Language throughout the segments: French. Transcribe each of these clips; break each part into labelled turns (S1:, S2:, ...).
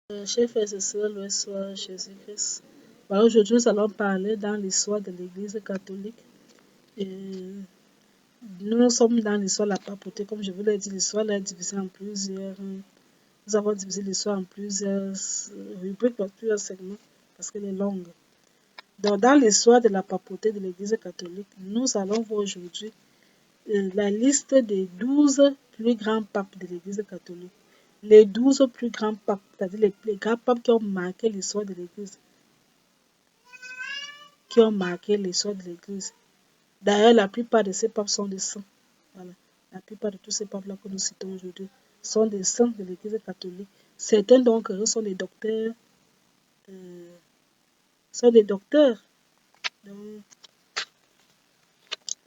S1: Chers frères et sœurs, loué soit Jésus-Christ. Voilà, aujourd'hui, nous allons parler dans l'histoire de l'Église catholique. Et nous sommes dans l'histoire de la papauté. Comme je vous l'ai dit, l'histoire est divisée en plusieurs. Nous avons divisé l'histoire en plusieurs rubriques, plusieurs segments, parce qu'elle est longue. Donc, dans l'histoire de la papauté de l'Église catholique, nous allons voir aujourd'hui la liste des 12 plus grands papes de l'Église catholique. Les 12 plus grands papes, c'est-à-dire les grands papes qui ont marqué l'histoire de l'Église. Qui ont marqué l'histoire de l'Église. D'ailleurs, la plupart de ces papes sont des saints. Voilà. La plupart de tous ces papes-là que nous citons aujourd'hui sont des saints de l'Église catholique. Certains d'entre eux sont des docteurs. Sont des docteurs.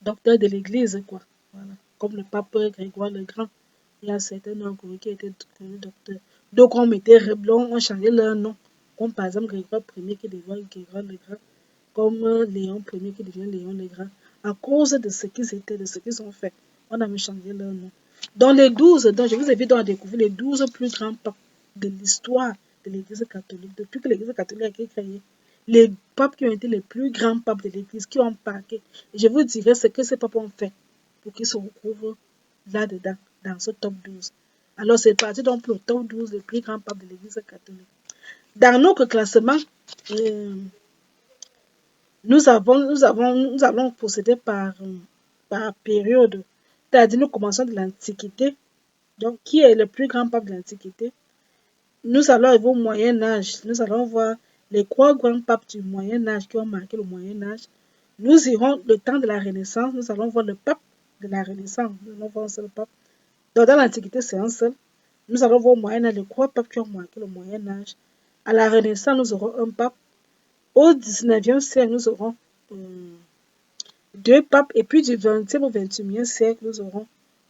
S1: Docteurs de l'Église, quoi. Voilà. Comme le pape Grégoire le Grand. Il y a certains d'entre eux qui étaient docteurs. Donc, on changeait leur nom. Comme par exemple Grégoire Ier qui devient Grégoire le Grand. Comme Léon Ier qui devient Léon le Grand. À cause de ce qu'ils étaient, de ce qu'ils ont fait, on a changé leur nom. Dans les 12, donc je vous invite à découvrir les 12 plus grands papes de l'histoire de l'Église catholique. Depuis que l'Église catholique a été créée, les papes qui ont été les plus grands papes de l'Église, qui ont marqué. Je vous dirai ce que ces papes ont fait pour qu'ils se retrouvent là-dedans, dans ce top 12. Alors, c'est parti donc pour le top 12 des plus grands papes de l'Église catholique. Dans notre classement, nous allons procéder par période. C'est-à-dire, nous commençons de l'Antiquité. Donc, qui est le plus grand pape de l'Antiquité? Nous allons arriver au Moyen-Âge. Nous allons voir les 3 grands papes du Moyen-Âge qui ont marqué le Moyen-Âge. Nous irons le temps de la Renaissance. Nous allons voir le pape de la Renaissance. Nous allons voir un seul pape. Donc, dans l'Antiquité, c'est un seul. Nous allons voir au Moyen-Âge les 3 papes qui ont marqué le Moyen-Âge. À la Renaissance, nous aurons un pape. Au 19e siècle, nous aurons 2 papes. Et puis du 20e au 21e siècle, nous aurons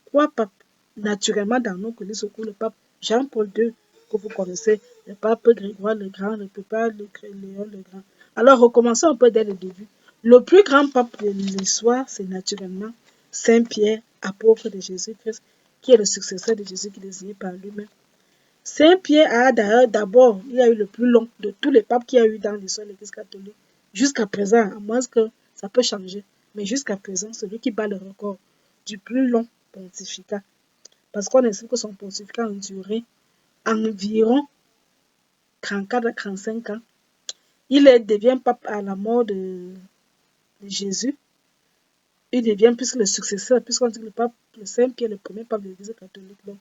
S1: 3 papes. Naturellement, dans nos églises, le pape Jean-Paul II, que vous connaissez, le pape Grégoire le Grand, le pape Léon le Grand. Alors, recommençons un peu dès le début. Le plus grand pape de l'histoire, c'est naturellement Saint-Pierre, apôtre de Jésus-Christ, qui est le successeur de Jésus qui est désigné par lui-même. Saint-Pierre a d'ailleurs d'abord, il a eu le plus long de tous les papes qu'il y a eu dans l'histoire de l'Église catholique. Jusqu'à présent, à moins que ça peut changer, mais jusqu'à présent, celui qui bat le record du plus long pontificat. Parce qu'on estime que son pontificat a duré environ 34 à 35 ans. Il devient pape à la mort de Jésus. Il devient plus le successeur, puisqu'on dit que le Saint-Pierre est le premier pape de l'Église catholique. Donc,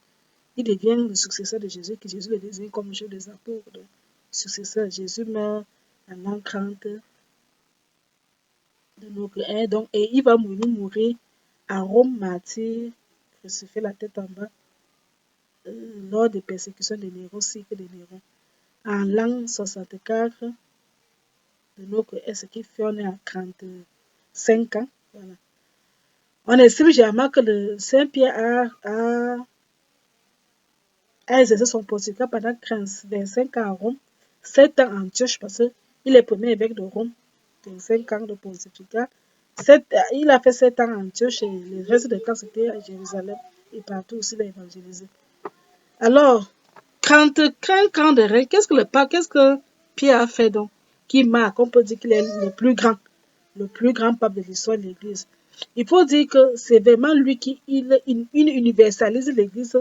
S1: il devient le successeur de Jésus, que Jésus le désigne comme chef des apôtres. Donc, successeur, Jésus meurt en l'an 30 de notre ère. Donc, et il va mourir à Rome, martyr, crucifié la tête en bas, lors des persécutions de Néron, cycle de Néron. En l'an 64 de notre ère, ce qui fait on est à 35 ans. Voilà. On estime généralement que le Saint-Pierre a exercé son pontificat pendant 25 ans à Rome, 7 ans en Antioche, parce qu'il est premier évêque de Rome, 25 ans de pontificat. Il a fait 7 ans en Antioche et le reste du temps c'était à Jérusalem et partout aussi il a évangélisé. Alors, 35 ans de règne, qu'est-ce que Pierre a fait donc qui marque? On peut dire qu'il est le plus grand pape de l'histoire de l'Église. Il faut dire que c'est vraiment lui qui universalise l'Église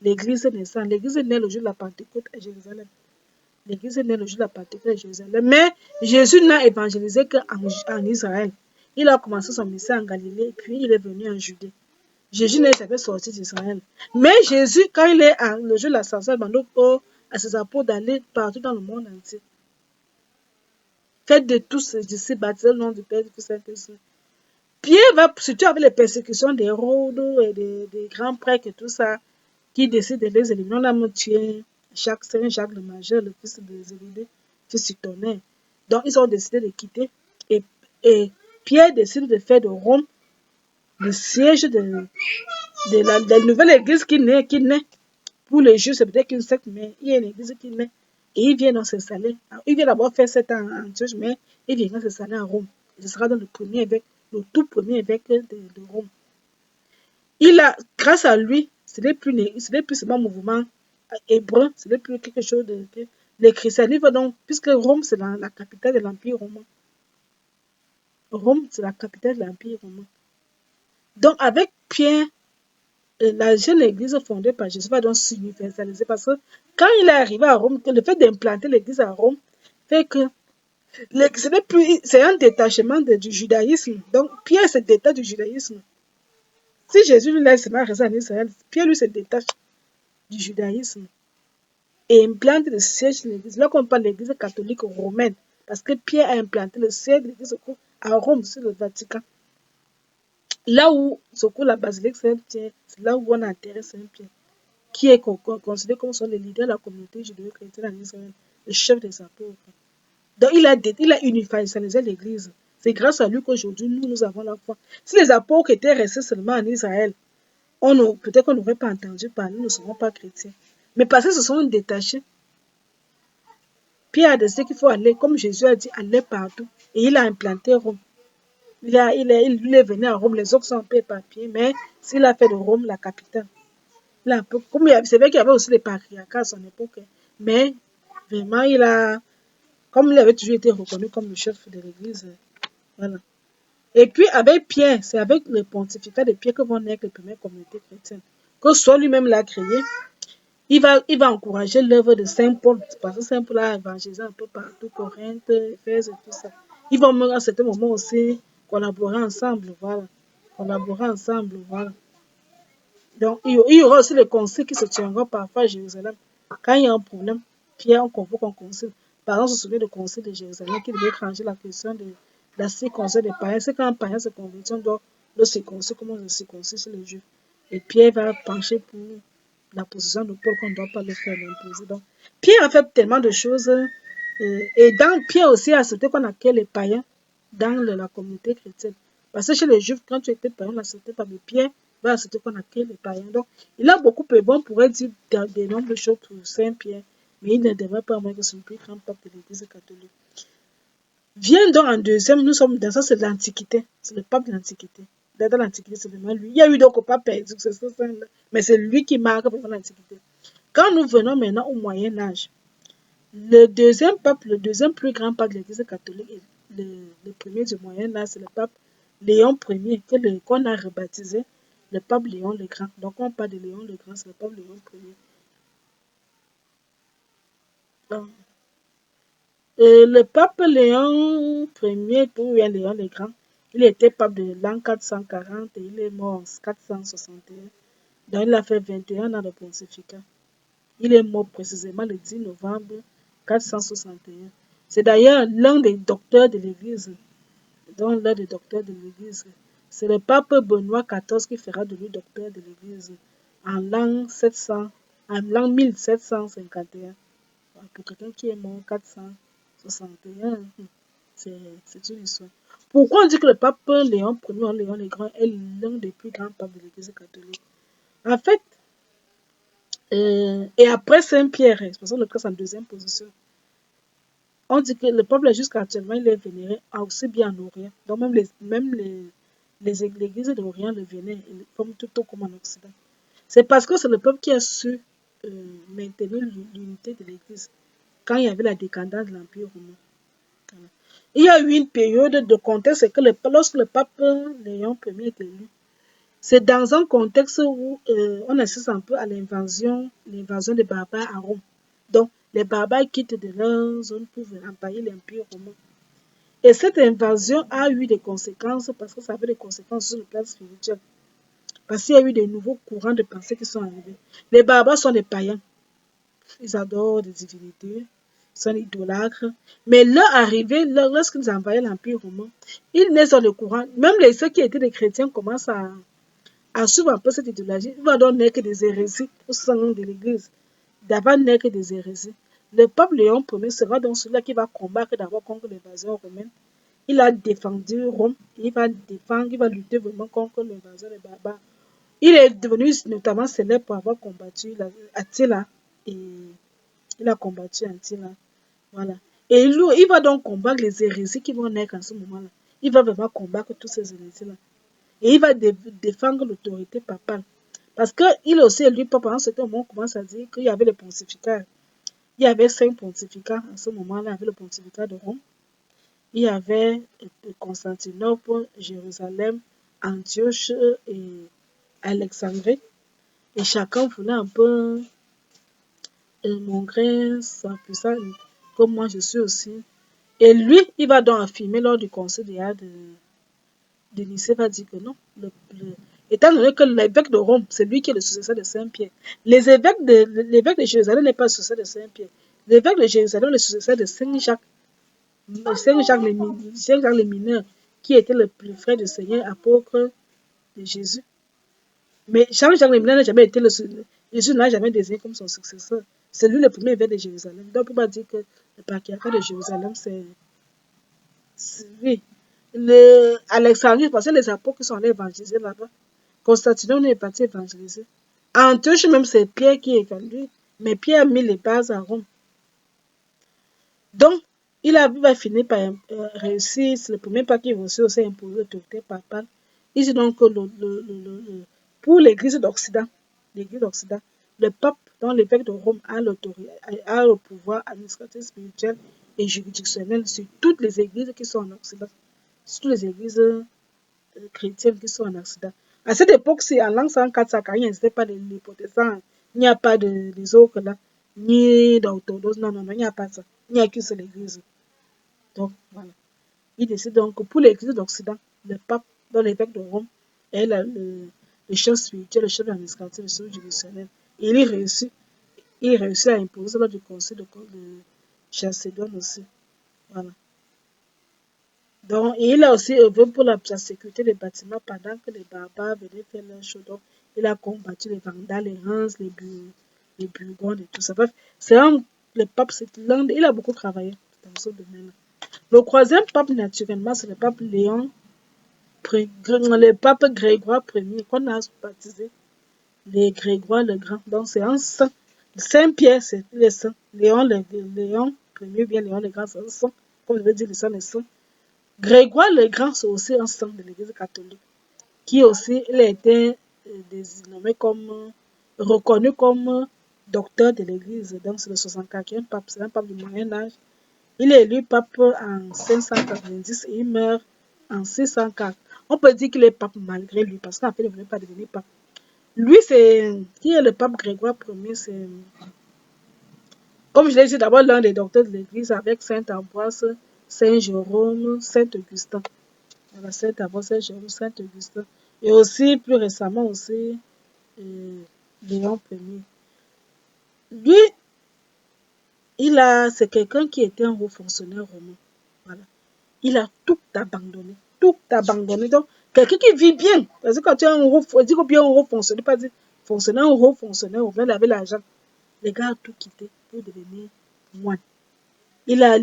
S1: naissante. L'Église est née le jour de la Pentecôte à Jérusalem. L'Église est née le jour de la Pentecôte à Jérusalem. Mais Jésus n'a évangélisé qu'en Israël. Il a commencé son ministère en Galilée et puis il est venu en Judée. Jésus n'est jamais sorti d'Israël. Mais Jésus, quand il est le jour de l'ascension, il demande à ses apôtres d'aller partout dans le monde entier. Faites de tous ses disciples, baptisés au nom du Père, du Fils et du Saint-Esprit. Pierre va, surtout avec les persécutions d'Hérode et des grands prêtres et tout ça, qui décident de les éliminer. On a même tué Saint Jacques le Majeur, le fils de Zébédée, fils du tonnerre. Donc, ils ont décidé de quitter. Et Pierre décide de faire de Rome le siège de la nouvelle église qui naît. Pour les Juifs, c'est peut-être qu'une secte, mais il y a une église qui naît. Et il vient dans s'installer. Il vient d'abord faire 7 ans en Antioche, mais il vient s'installer à Rome. Ce sera dans le tout premier évêque de Rome. Grâce à lui, ce n'est plus seulement un mouvement hébreu, ce n'est plus quelque chose de... Les christianisme, donc, puisque Rome, c'est la capitale de l'Empire romain. Rome, c'est la capitale de l'Empire romain. Donc, avec Pierre, la jeune église fondée par Jésus va donc s'universaliser parce que quand il est arrivé à Rome, le fait d'implanter l'église à Rome fait que c'est un détachement du judaïsme. Donc, Pierre se détache du judaïsme. Si Jésus lui laisse seulement rester en Israël, Pierre lui se détache du judaïsme et implante le siège de l'église. Là qu'on parle de l'église catholique romaine, parce que Pierre a implanté le siège de l'église à Rome, sur le Vatican. Là où se trouve la basilique Saint-Pierre, c'est là où on a enterré Saint-Pierre, qui est considéré comme le leader de la communauté judéo-chrétienne en Israël, le chef des apôtres. Donc il a universalisé l'église. C'est grâce à lui qu'aujourd'hui, nous avons la foi. Si les apôtres étaient restés seulement en Israël, peut-être qu'on n'aurait pas entendu parler, nous ne serons pas chrétiens. Mais parce qu'ils se sont détachés, Pierre a décidé qu'il faut aller, comme Jésus a dit, aller partout. Et il a implanté Rome. Il est venu à Rome, les autres sont un peu éparpillés, mais s'il a fait de Rome la capitale. C'est vrai qu'il y avait aussi les patriarcats à son époque, mais vraiment, comme il avait toujours été reconnu comme le chef de l'église, voilà. Et puis avec Pierre, c'est avec le pontificat de Pierre que vont naître les premières communautés chrétiennes. Que soit lui-même l'a créé, il va encourager l'œuvre de Saint Paul, parce que Saint Paul a évangélisé un peu partout, Corinthe, Éphèse et tout ça. Ils vont à un certain moment aussi collaborer ensemble, voilà. Donc, il y aura aussi les conciles qui se tiendront parfois à Jérusalem. Quand il y a un problème, Pierre, on convoque un concile. Par exemple, on se souvient du concile de Jérusalem qui devait trancher la question de la circoncision des païens. C'est quand un païen se convertit, on doit le circoncire comme on le circoncit chez les Juifs. Et Pierre va pencher pour la position de Paul qu'on ne doit pas le faire l'imposer. Donc, Pierre a fait tellement de choses. Et Pierre aussi a accepté qu'on accueille les païens dans la communauté chrétienne. Parce que chez les Juifs, quand tu étais païen, on n'acceptait pas. Mais Pierre va accepter qu'on accueille les païens. Donc, il a beaucoup œuvré. On pourrait dire des nombres de choses pour Saint-Pierre, mais il ne devrait pas moins que c'est le plus grand pape de l'Église catholique. Vient donc en deuxième, nous sommes dans ça, c'est l'Antiquité. C'est le pape de l'Antiquité. Dans l'Antiquité, c'est vraiment lui. Il y a eu donc au pape successeur, mais c'est lui qui marque vraiment l'Antiquité. Quand nous venons maintenant au Moyen-Âge, le deuxième plus grand pape de l'Église catholique, le premier du Moyen-Âge, c'est le pape Léon Ier, qu'on a rebaptisé le pape Léon le Grand. Donc, on parle de Léon le Grand, c'est le pape Léon Ier. Donc, le pape Léon Ier, pour Léon le Grand, il était pape de l'an 440 et il est mort en 461. Donc, il a fait 21 ans de pontificat. Il est mort précisément le 10 novembre 461. C'est d'ailleurs l'un des docteurs de l'Église. Donc, l'un des docteurs de l'Église. C'est le pape Benoît XIV qui fera de lui docteur de l'Église en l'an 1751. Pour quelqu'un qui est mort en 461, c'est une histoire. Pourquoi on dit que le pape Léon Ier, Léon le Grand, est l'un des plus grands papes de l'Église catholique? En fait, et après Saint-Pierre, c'est pour ça que le classe en deuxième position. On dit que le pape, jusqu'à actuellement, il est vénéré aussi bien en Orient. Donc même les églises d'Orient le vénèrent, comme tout comme en Occident. C'est parce que c'est le peuple qui a su maintenir l'unité de l'Église quand il y avait la décadence de l'Empire romain. Voilà. Il y a eu une période de contexte, c'est que lorsque le pape Léon Ier est élu, c'est dans un contexte où on assiste un peu à l'invasion des barbares à Rome. Donc, les barbares quittent de leur zone pour envahir l'Empire romain. Et cette invasion a eu des conséquences parce que ça avait des conséquences sur le plan spirituel. Parce qu'il y a eu des nouveaux courants de pensée qui sont arrivés. Les barbares sont des païens. Ils adorent des divinités, ils sont idolâtres. Mais leur arrivée, lorsqu'ils envahaient l'Empire romain, ils naissent dans le courant. Même ceux qui étaient des chrétiens commencent à suivre un peu cette idéologie. Il va donc naître des hérésies au sein de l'Église. D'abord naître des hérésies. Le pape Léon Ier sera donc celui-là qui va combattre d'abord contre l'invasion romaine. Il a défendu Rome. Il va lutter vraiment contre l'invasion des barbares. Il est devenu notamment célèbre pour avoir combattu Attila. Et il a combattu Attila. Voilà. Et il va donc combattre les hérésies qui vont naître en ce moment-là. Il va vraiment combattre toutes ces hérésies-là. Et il va défendre l'autorité papale. Parce qu'il est aussi élu pape. Pendant ce temps, on commence à dire qu'il y avait le pontificat. Il y avait 5 pontificats en ce moment-là. Il y avait le pontificat de Rome. Il y avait Constantinople, Jérusalem, Antioche et Alexandrie. Et chacun voulait un peu montrer sa puissance, comme moi je suis aussi. Et lui, il va donc affirmer lors du conseil de Nicée, va dire que non. Étant donné que l'évêque de Rome, c'est lui qui est le successeur de Saint-Pierre. L'évêque de Jérusalem n'est pas le successeur de Saint-Pierre. L'évêque de Jérusalem est le successeur de Saint-Jacques. Saint-Jacques le mineur, qui était le plus frère du Seigneur, apôtre de Jésus. Mais Saint-Jacques le mineur n'a jamais été Jésus n'a jamais désigné comme son successeur. C'est lui le premier évêque de Jérusalem. Donc, on va dire que le patriarcat de Jérusalem, c'est oui. Alexandrie, parce que les apôtres qui sont allés évangéliser là-bas. Constantinople est parti évangéliser. Antioche, même, c'est Pierre qui est venu. Mais Pierre a mis les bases à Rome. Donc, il va finir par réussir. C'est le premier pas qui va aussi imposer l'autorité papale. Il dit donc que pour l'Église d'Occident, le pape, dans l'évêque de Rome, a le pouvoir administratif, spirituel et juridictionnel sur toutes les églises qui sont en Occident. Sur toutes les églises chrétiennes qui sont en Occident. À cette époque-ci, en l'an 104, il n'existait pas les protestants, il n'y a pas les autres là, ni d'orthodoxe, non, il n'y a pas ça. Il n'y a qu'une seule église. Donc, voilà. Il décide donc que pour l'église d'Occident, le pape, dans l'évêque de Rome, est le chef spirituel, le chef administratif, le chef juridictionnel. Et il réussit à imposer lors du conseil de Chalcédoine aussi. Voilà. Donc, il a aussi œuvré pour la sécurité des bâtiments pendant que les barbares venaient faire leur show. Donc, il a combattu les Vandales, les Huns, les Burgondes et tout ça. Bref, le pape, il a beaucoup travaillé dans ce domaine-là. Le troisième pape, naturellement, c'est le pape le pape Grégoire Ier, qu'on a baptisé les Grégoire le Grand. Donc, c'est un saint. Saint-Pierre, c'est les saints. Léon Ier, bien Léon le Grand, c'est un saint. Comme je veux dire, les saints, les saints. Grégoire le Grand, c'est aussi un saint de l'Église catholique, qui aussi, il a été désigné reconnu comme docteur de l'Église. Donc, c'est le 64e pape, c'est un pape du Moyen-Âge. Il est élu pape en 590 et il meurt en 604. On peut dire qu'il est pape malgré lui, parce qu'en fait, il ne voulait pas devenir pape. Lui, qui est le pape Grégoire Ier, c'est, comme je l'ai dit, d'abord l'un des docteurs de l'Église avec Saint Ambroise, Saint Jérôme, Saint Augustin. Voilà, Saint Ambroise, Saint Jérôme, Saint Augustin. Et aussi, plus récemment aussi, Léon Ier. Lui, c'est quelqu'un qui était un haut fonctionnaire romain. Voilà. Il a tout abandonné. Tout abandonné. Donc, quelqu'un qui vit bien. Parce que quand tu es un haut fonctionnaire, pas dire fonctionnaire, un haut fonctionnaire, il avait l'argent. Les gars ont tout quitté pour devenir moine. Il a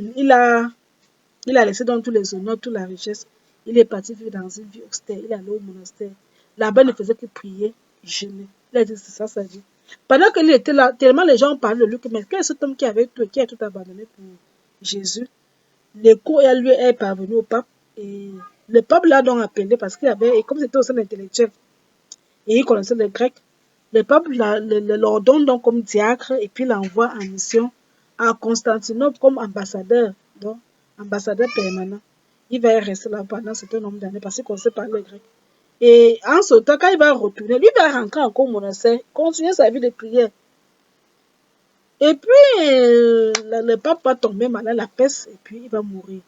S1: laissé donc tous les honneurs, toute la richesse. Il est parti vivre dans une vie austère. Il est allé au monastère. Là-bas, il ne faisait que prier, jeûner. Il a dit, c'est ça sa vie. Pendant qu'il était là, tellement les gens parlaient de lui, mais quel est cet homme qui a tout abandonné pour Jésus? L'écho lui est parvenu au pape. Et le pape l'a donc appelé parce qu'il avait, et comme c'était aussi un intellectuel, et il connaissait le grec, le pape l'ordonne donc comme diacre et puis l'envoie en mission à Constantinople comme ambassadeur, donc ambassadeur permanent. Il va rester là pendant un certain nombre d'années parce qu'il connaissait pas le grec. Et en ce temps, quand il va retourner, lui va rentrer encore au monastère, continuer sa vie de prière. Et puis, le pape va tomber malade, la peste, et puis il va mourir.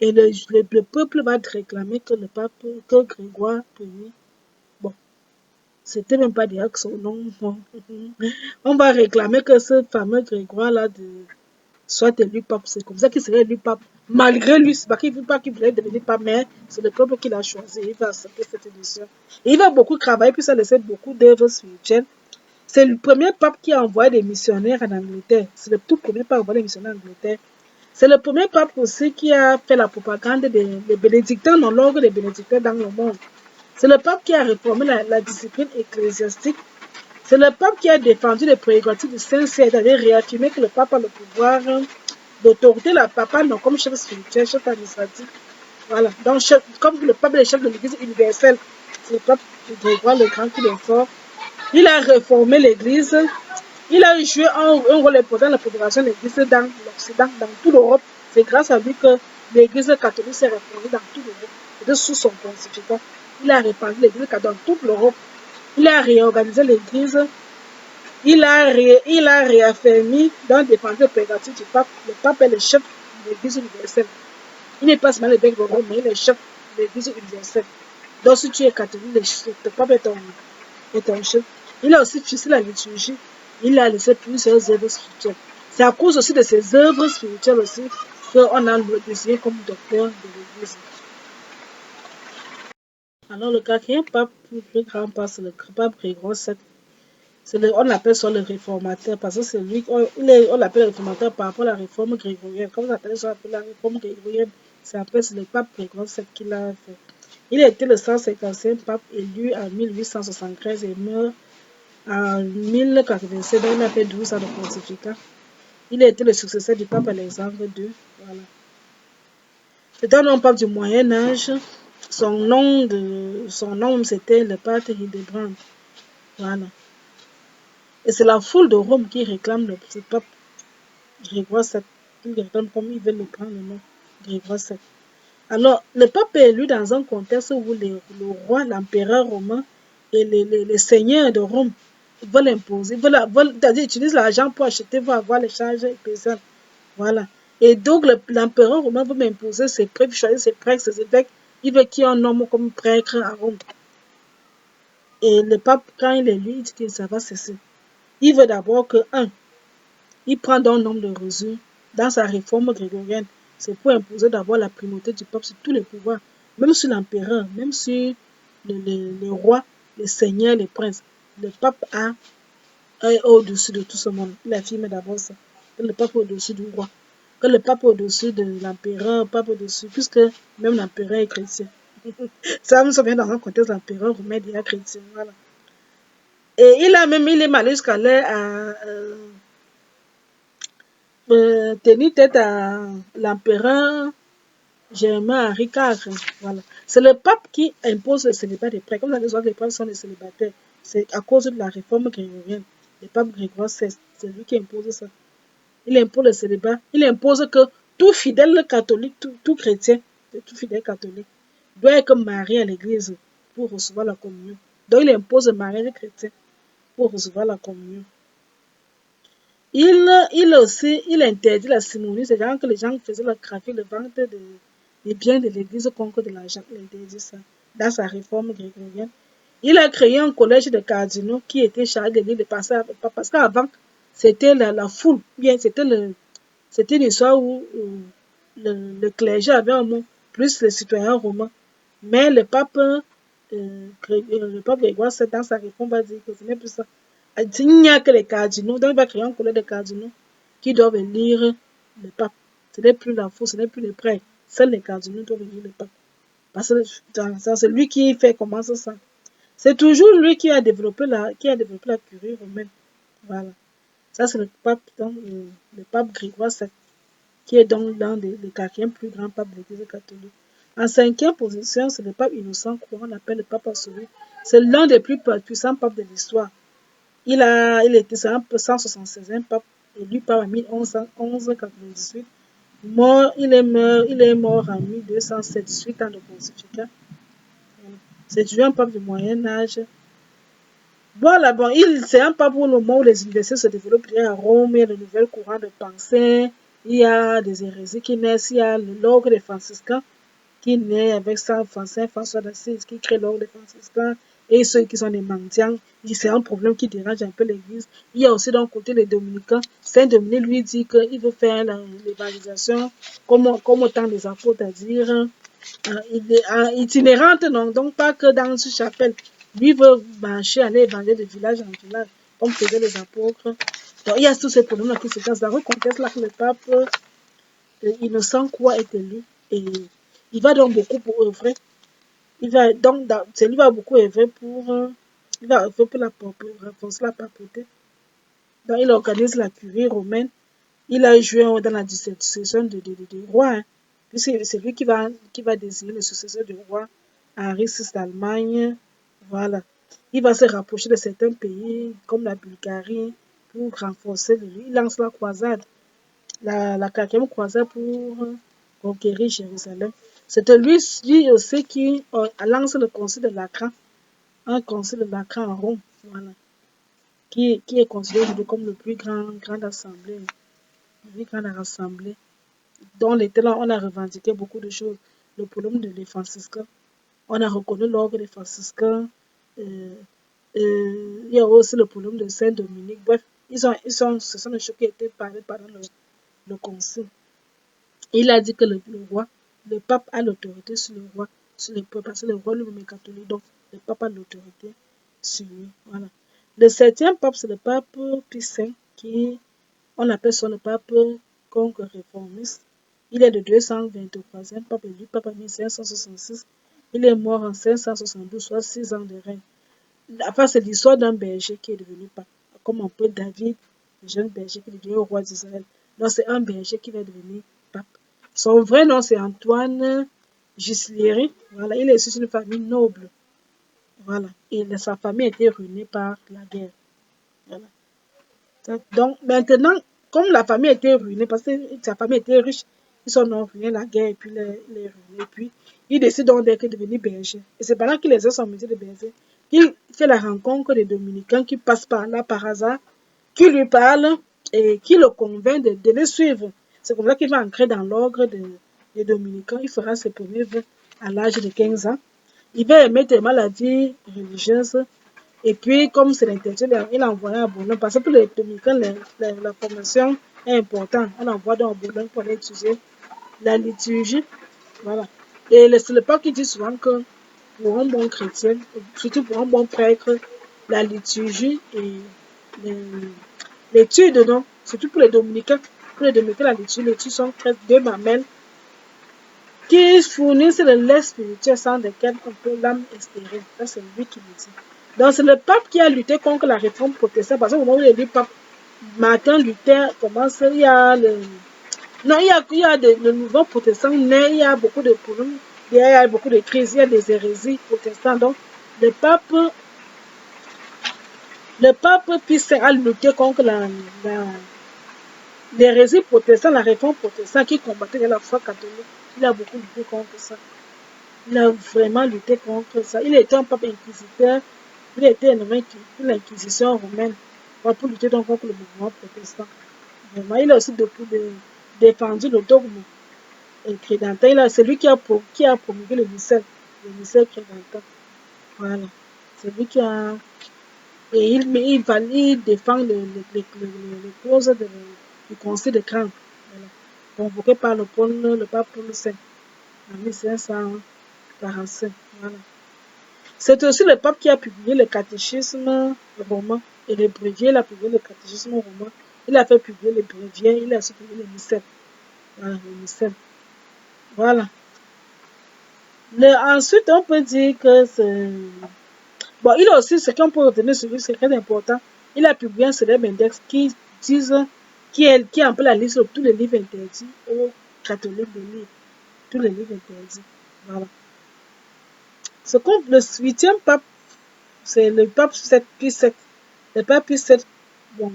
S1: Et le peuple va réclamer que que Grégoire Ier, bon, c'était même pas déjà que son nom, on va réclamer que ce fameux Grégoire-là soit élu pape. C'est comme ça qu'il serait élu pape. Malgré lui, c'est pas qu'il voulait devenir pape, mais c'est le peuple qui l'a choisi. Il va accepter cette édition. Et il va beaucoup travailler, puis ça laissait beaucoup d'œuvres spirituelles. C'est le premier pape qui a envoyé des missionnaires en Angleterre. C'est le tout premier pape à envoyer des missionnaires en Angleterre. C'est le premier pape aussi qui a fait la propagande des bénédictins dans l'ordre des bénédictins dans le monde. C'est le pape qui a réformé la discipline ecclésiastique. C'est le pape qui a défendu les prérogatives du Saint-Siège, c'est-à-dire réaffirmer que le pape a le pouvoir d'autorité, la papale non comme chef spirituel, chef administratif. Voilà. Donc, comme le pape est le chef de l'Église universelle, c'est le pape Grégoire le Grand qui est fort. Il a réformé l'Église. Il a joué un rôle important dans la propagation de l'Église dans l'Occident, dans toute l'Europe. C'est grâce à lui que l'Église catholique s'est répandue dans toute l'Europe. C'était sous son pontificat. Il a répandu l'Église dans toute l'Europe. Il a réorganisé l'Église. Il a réaffirmé dans des pensées prérogatives du pape. Le pape est le chef de l'Église universelle. Il n'est pas seulement le bec de Rome, mais il est le chef de l'Église universelle. Donc si tu es catholique, le pape est ton chef. Il a aussi fixé la liturgie. Il a laissé plusieurs œuvres spirituelles. C'est à cause aussi de ces œuvres spirituelles aussi qu'on a le désigné comme docteur de l'Église. Alors le quatrième pape, le plus grand pape, c'est le pape Grégoire VII. On l'appelle ça le réformateur parce que c'est lui, on l'appelle le réformateur par rapport à la réforme grégorienne. Comme on appelle ça la réforme grégorienne, c'est le pape Grégoire VII qui l'a fait. Il a été le 155e pape élu en 1873 et meurt en 1087, donc il a fait 12 ans de pontificat. Il a été le successeur du pape Alexandre II. Voilà. C'est un homme pape du Moyen-Âge. Son nom c'était le pape Hildebrand. Voilà. Et c'est la foule de Rome qui réclame ce pape Grégoire VII. Ils réclament comme ils veulent le prendre le nom Grégoire VII. Alors, le pape est élu dans un contexte où le roi, l'empereur romain et les seigneurs de Rome veulent imposer, c'est-à-dire utilisent l'argent pour acheter, pour avoir les charges pesantes. Voilà. Et donc, l'empereur romain veut m'imposer ses prêtres, choisir ses prêtres, ses évêques. Il veut qu'il y ait un homme comme prêtre à Rome. Et le pape, quand il est élu, il dit que ça va cesser. Il veut d'abord que, il prend un nombre de mesures dans sa réforme grégorienne. C'est pour imposer d'abord la primauté du pape sur tous les pouvoirs, même sur l'empereur, même sur le roi, les seigneurs, les princes. Le pape est au-dessus de tout ce monde. Il affirme d'abord ça. Que le pape est au-dessus du roi. Que le pape est au-dessus de l'empereur, le pape est au-dessus, puisque même l'empereur est chrétien. Ça, nous sommes bien dans un contexte l'empereur romain est chrétien. Voilà. Et il est mal jusqu'à l'air tenir tête à l'empereur Germain-Henri IV. Voilà. C'est le pape qui impose le célibat des prêtres. Comme vous allez les prêtres sont des célibataires. C'est à cause de la réforme grégorienne. Le pape Grégoire XVI, c'est lui qui impose ça. Il impose le célibat. Il impose que tout fidèle catholique, tout chrétien, tout fidèle catholique, doit être marié à l'église pour recevoir la communion. Donc il impose le mariage chrétien pour recevoir la communion. Il interdit la simonie, c'est-à-dire que les gens faisaient le trafic, le vente des biens de l'église contre de l'argent. Il interdit ça dans sa réforme grégorienne. Il a créé un collège de cardinaux qui était chargé de lire les passages. Parce qu'avant, c'était la foule, bien c'était une histoire où le clergé avait un mot, plus les citoyens romains. Mais le pape Grégoire, dans sa réforme, va dire que ce n'est plus ça. Il n'y a que les cardinaux, donc il va créer un collège de cardinaux qui doivent lire le pape. Ce n'est plus la foule, ce n'est plus les prêtres. Seuls les cardinaux doivent lire le pape. Parce que c'est lui qui fait commencer ça. C'est toujours lui qui a développé la curie romaine. Voilà. Ça, c'est le pape Grégoire VII, qui est donc l'un des quatrièmes plus grands papes de l'Église catholique. En cinquième position, c'est le pape Innocent III, on l'appelle le pape absolu. C'est l'un des plus puissants papes de l'histoire. Il était 176e pape, élu par 1198. Il est mort en 1207, suite à le pontificat. C'est un pape du Moyen-Âge. Voilà, bon, c'est un pape au moment où les universités se développent à Rome, il y a de nouvelles courants de pensée, il y a des hérésies qui naissent, il y a l'ordre des franciscains qui naît avec Saint François d'Assise, qui crée l'ordre des franciscains, et ceux qui sont des mendiants, c'est un problème qui dérange un peu l'église. Il y a aussi d'un côté les dominicains. Saint Dominique lui dit qu'il veut faire l'évangélisation comme au temps des apôtres, c'est-à-dire il est itinérante, donc pas que dans une chapelle. Lui veut marcher, aller évangéliser de village en village, comme faisaient les apôtres. Donc il y a tous ces problèmes-là qui se passent. Dans le contexte là que le pape Innocent quoi est élu, et il va donc beaucoup pour œuvrer. Il va beaucoup œuvrer pour renforcer la papauté. Donc il organise la curie romaine. Il a joué dans la succession du roi. Hein. C'est lui qui va désigner le successeur du roi Henri VI d'Allemagne. Voilà. Il va se rapprocher de certains pays comme la Bulgarie pour renforcer lui. Il lance la croisade, la quatrième croisade pour conquérir Jérusalem. C'était lui aussi qui a lancé le concile de Lacran, un concile de Lacran en Rome, voilà, qui est considéré aujourd'hui comme le plus grande assemblée, le plus grande assemblée. Dans les temps, on a revendiqué beaucoup de choses. Le problème des franciscains, on a reconnu l'ordre des franciscains. Euh, il y a aussi le problème de Saint-Dominique. Bref, ce sont des choses qui ont été parlées pendant le concile. Il a dit que le pape a l'autorité sur le roi, sur le peuple, parce que le roi lui-même est catholique, donc le pape a l'autorité sur lui. Voilà. Le septième pape, c'est le pape Pie V, qui, on appelle ça le pape contre-réformiste. Il est le 223e pape élu, pape en 1566. Il est mort en 572, soit 6 ans de règne. Enfin, c'est l'histoire d'un berger qui est devenu pape, comme un peu David, le jeune berger qui est devenu roi d'Israël. Donc, c'est un berger qui va devenir pape. Son vrai nom, c'est Antoine Gislieri. Voilà, il est issu d'une famille noble. Voilà, et sa famille a été ruinée par la guerre. Voilà. Donc, maintenant, comme la famille a été ruinée, parce que sa famille était riche, ils sont ruinés la guerre et puis les ruinés. Et puis, il décide donc d'être devenu berger. Et c'est pendant qu'il exerce son métier de berger qu'il fait la rencontre des dominicains qui passent par là par hasard, qui lui parlent et qui le convainc de les suivre. C'est comme ça qu'il va entrer dans l'ordre des dominicains. Il fera ses premiers vœux à l'âge de 15 ans. Il va aimer tellement la vie religieuse. Et puis, comme c'est l'intérêt, il a envoyé à Boulogne. Parce que pour les dominicains, la formation est importante. On envoie donc à Boulogne pour aller étudier la liturgie. Voilà. Et c'est le pape qui dit souvent que pour un bon chrétien, surtout pour un bon prêtre, la liturgie et l'étude, non? Surtout pour les dominicains. Pour les dominicains, la liturgie sont presque deux mamelles qui fournissent le lait spirituel sans lequel on peut l'âme espérer. Ça, c'est lui qui le dit. Donc, c'est le pape qui a lutté contre la réforme protestante. Parce qu'au moment où il est pape, Martin Luther commence, il y a le nouveaux protestants nés, il y a beaucoup de problèmes, il y a beaucoup de crises, il y a des hérésies protestantes. Donc, le pape Pie V a lutté contre l'hérésie protestante, la réforme protestante qui combattait la foi catholique. Il a beaucoup lutté contre ça. Il a vraiment lutté contre ça. Il était un pape inquisiteur. Il a été nommé pour l'inquisition romaine pour lutter donc contre le mouvement protestant. Vraiment, il a aussi défendu le dogme crédentin. C'est lui qui a promulgué le missel crédentin. Voilà. C'est lui qui a... Et il défend les clauses du Conseil de Trente, voilà, convoqué par le pape Paul V en 1545. Voilà. C'est aussi le pape qui a publié le catéchisme romain et le bréviaire. Il a publié le catéchisme romain. Il a fait publier le bréviaire. Il a aussi publié le missel. Voilà, le missel. Voilà. Ensuite, on peut dire que c'est... Bon, il a aussi, ce qu'on peut retenir sur lui, c'est très important. Il a publié un célèbre index qui est un peu la liste de tous les livres interdits aux catholiques de lire. Tous les livres interdits. Voilà. Le huitième pape, c'est le pape Pie VII. Le pape Pie VII, bon,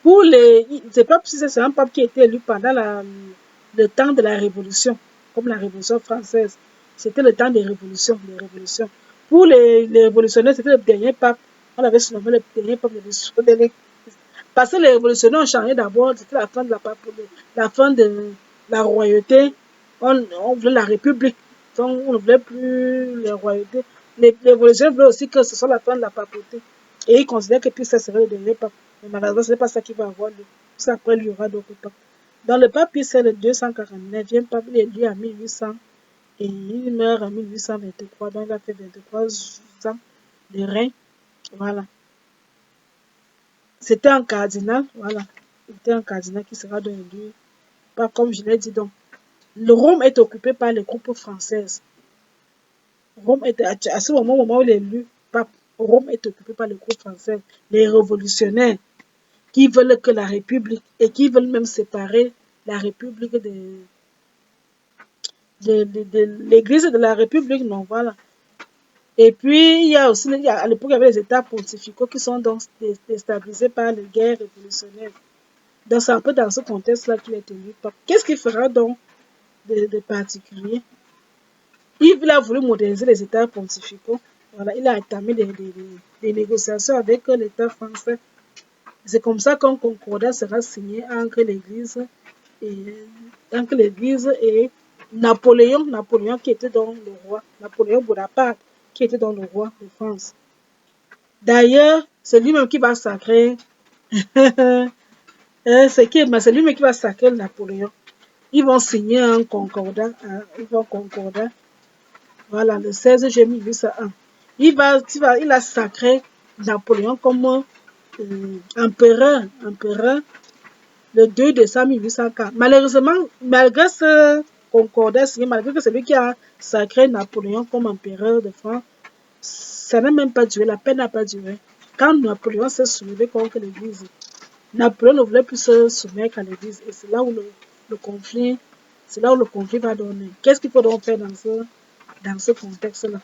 S1: le pape Pie VII, c'est un pape qui a été élu pendant le temps de la Révolution, comme la Révolution française. C'était le temps des révolutions. Pour les révolutionnaires, c'était le dernier pape. On avait surnommé le dernier pape de l'histoire de l'Église. Parce que les révolutionnaires ont changé d'abord, c'était la fin de la fin de la royauté. On voulait la république. Donc, on ne voulait plus les royautés. Les révolutionnaires voulaient aussi que ce soit la fin de la papauté. Et ils considèrent que puis ça serait le dernier pape. Mais malheureusement, ce n'est pas ça qui va avoir lieu. Parce qu'après, il y aura d'autres papes. Dans le pape Pie, c'est le 249e pape, il est élu en 1800 et il meurt en 1823. Donc, il a fait 23 ans de règne. Voilà. C'était un cardinal, voilà. C'était un cardinal qui sera devenu, pas comme je l'ai dit donc. Le Rome est occupé par les groupes françaises. Rome est, à ce moment où il est élu, Rome est occupé par les groupes français, les révolutionnaires, qui veulent que la République, et qui veulent même séparer la République de l'Église de la République, non, voilà. Et puis, il y a aussi, à l'époque, il y avait les États pontificaux qui sont donc déstabilisés par les guerres révolutionnaires. Donc, c'est un peu dans ce contexte-là qu'il est élu pape. Qu'est-ce qu'il fera donc de particulier? Il a voulu moderniser les États pontificaux. Voilà, il a entamé des négociations avec l'État français. C'est comme ça qu'un concordat sera signé et, entre l'Église et Napoléon qui était donc le roi, Napoléon Bonaparte qui était donc le roi de France. D'ailleurs, c'est lui-même qui va sacrer, c'est lui-même qui va sacrer Napoléon. Ils vont signer un concordat, voilà, le 16 juillet 1801. Il a sacré Napoléon comme empereur le 2 décembre 1804. Malheureusement, malgré ce concordat signé, malgré que c'est lui qui a sacré Napoléon comme empereur de France, ça n'a même pas duré, la paix n'a pas duré. Quand Napoléon s'est soulevé contre l'Église, Napoléon ne voulait plus se soumettre à l'Église et c'est là où le conflit va donner. Qu'est-ce qu'il faut donc faire dans ce contexte-là?